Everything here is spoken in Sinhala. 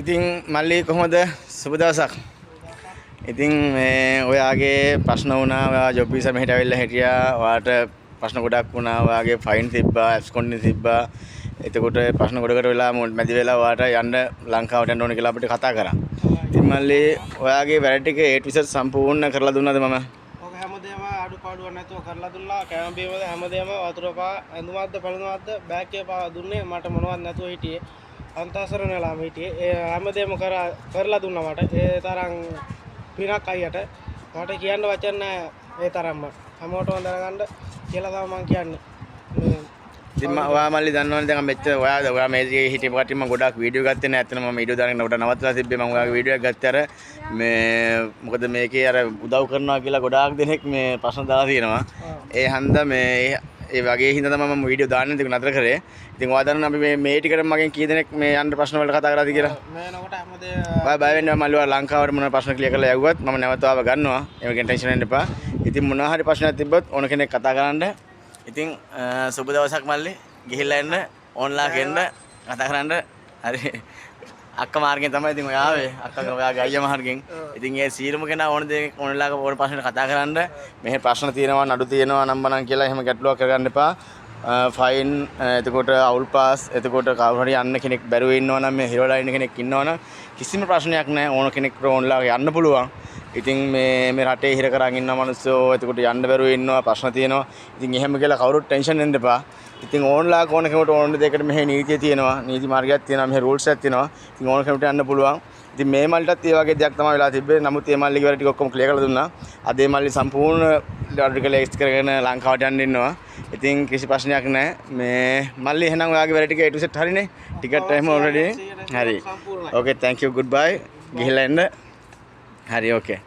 ඉතින් මල්ලි කොහොමද සුබ දවසක්. ඉතින් මේ ඔයාගේ ප්‍රශ්න වුණා. ඔයා ජොබ් වීසා මෙහෙට ඇවිල්ලා හිටියා. ඔයාට ප්‍රශ්න ගොඩක් වුණා. ඔයාගේ ෆයින් තිබ්බා, ඇබ්ස්කොන්ඩ් තිබ්බා. එතකොට ප්‍රශ්න ගොඩකට වෙලා මැදි වෙලා ඔයාට යන්න ලංකාවට යන්න ඕනේ කියලා අපිට කතා කරා. ඉතින් මල්ලි ඔයාගේ වැඩ ටික A to Z සම්පූර්ණ කරලා දුන්නාද මම? ඔක හැමදේම අඩුපාඩුවක් නැතුව කරලා දුන්නා. කැම බීමද හැමදේම වතුර පා ඇඳුමක්ද පැළඳුමක්ද බෑග් එකේ පා දුන්නේ. මට මොනවත් නැතුව හිටියේ. අන්තසරණ වෙලාම හිටියේ. ඒ හැමදේම කරලා දුන්නා මට. ඒ තරම් පිනක් අයියට. මට කියන්න වචන නැහැ ඒ තරම්ම. හැමෝටම දැනගන්න කියලා තමයි මම කියන්නේ. ඉතින් ඔයා මල්ලි දන්නවනේ දැන් මෙච්චර ඔයා මේ හිටිය කටින් මම ගොඩක් වීඩියෝ ගත්තේ නැහැ. ඇත්තටම මම වීඩියෝ දාගෙන උඩ නවත්තලා තිබ්බේ. මම ඔයාගේ වීඩියෝ එක ගත්තේ අර මේ මොකද මේකේ අර උදව් කරනවා කියලා ගොඩාක් දෙනෙක් මේ ප්‍රශ්න දාලා තියෙනවා. ඒ හන්දා මේ ඒ වගේ හින්දා තමයි මම වීඩියෝ දාන්න දෙක නතර කරේ. ඉතින් ඔයා දන්නා අපි මේ ටිකට මගෙන් කී දෙනෙක් මේ යන්න ප්‍රශ්න වලට කතා කරාද කියලා. මේ නකොට හැමදේ ඔයා බය වෙන්න මල්ලි ඔයා ලංකාවට මොන ප්‍රශ්න ක්ලියර් කරලා යවුවත් මම නැවත ආව ගන්නවා. ඒකෙන් ටෙන්ෂන් වෙන්න එපා. ඉතින් මොනවා හරි ප්‍රශ්නයක් තිබ්බොත් ඕන කෙනෙක් කතා කරන්න. ඉතින් සුබ දවසක් මල්ලි. ගිහිල්ලා එන්න ඕන්ලාක් එන්න කතා කරන්න. හරි අක්ක මාර්ගෙන් තමයි ඉතින් ඔයා ආවේ. අක්කගේ ඔයාගේ අයියා මාර්ගෙන්. ඉතින් ඒ සීලම කෙනා ඕන දෙයක් ඕනලාක ඕන ප්‍රශ්නකට කතා කරන්න. මෙහෙ ප්‍රශ්න තියෙනවා නඩු තියෙනවා නම් බණන් කියලා එහෙම ගැටලුවක් කරගන්න එපා. ෆයින් එතකොට අවුල් පාස් එතකොට කවුරු හරි යන්න කෙනෙක් බැරුව ඉන්නවා නම් මේ හිරවලා ඉන්න කෙනෙක් ඉන්නවා නම් කිසිම ප්‍රශ්නයක් නැහැ. ඕන කෙනෙක්ට ඕනලාක යන්න පුළුවන්. ඉතින් මේ රටේ හිර කරන් ඉන්න මිනිස්සු එතකොට යන්න බැරුව ඉන්නවා ප්‍රශ්න තියෙනවා. ඉතින් එහෙම කියලා කවුරුත් ටෙන්ෂන් වෙන්න එපා. ඉතින් ඕන්ලා ඕන කෙනෙකුට ඕන දෙයකට මෙහි නීතිය තියෙනවා. නීති මාර්ගයක් තියෙනවා. මෙහි රූල්ස් එකක් තියෙනවා. ඉතින් ඕන කෙනෙකුට යන්න පුළුවන්. ඉතින් මේ මල්ලිටත් ඒ වගේ දෙයක් තමයි වෙලා තිබ්බේ. නමුත් මේ මල්ලිගේ වැඩ ටික ඔක්කොම ක්ලියර් කරලා දුන්නා. අද මේ මල්ලි සම්පූර්ණ ආටිකල් එක්ස් කරගෙන ලංකාවට යන්න ඉන්නවා. ඉතින් කිසි ප්‍රශ්නයක් නැහැ. මේ මල්ලි එහෙනම් ඔයාගේ වැඩ ටික A to Z හරිනේ. ටිකට් එහෙම ඔල්රෙඩි හරි. ඕකේ thank you goodbye. ගිහිල්ලා එන්න. හරි ඕකේ.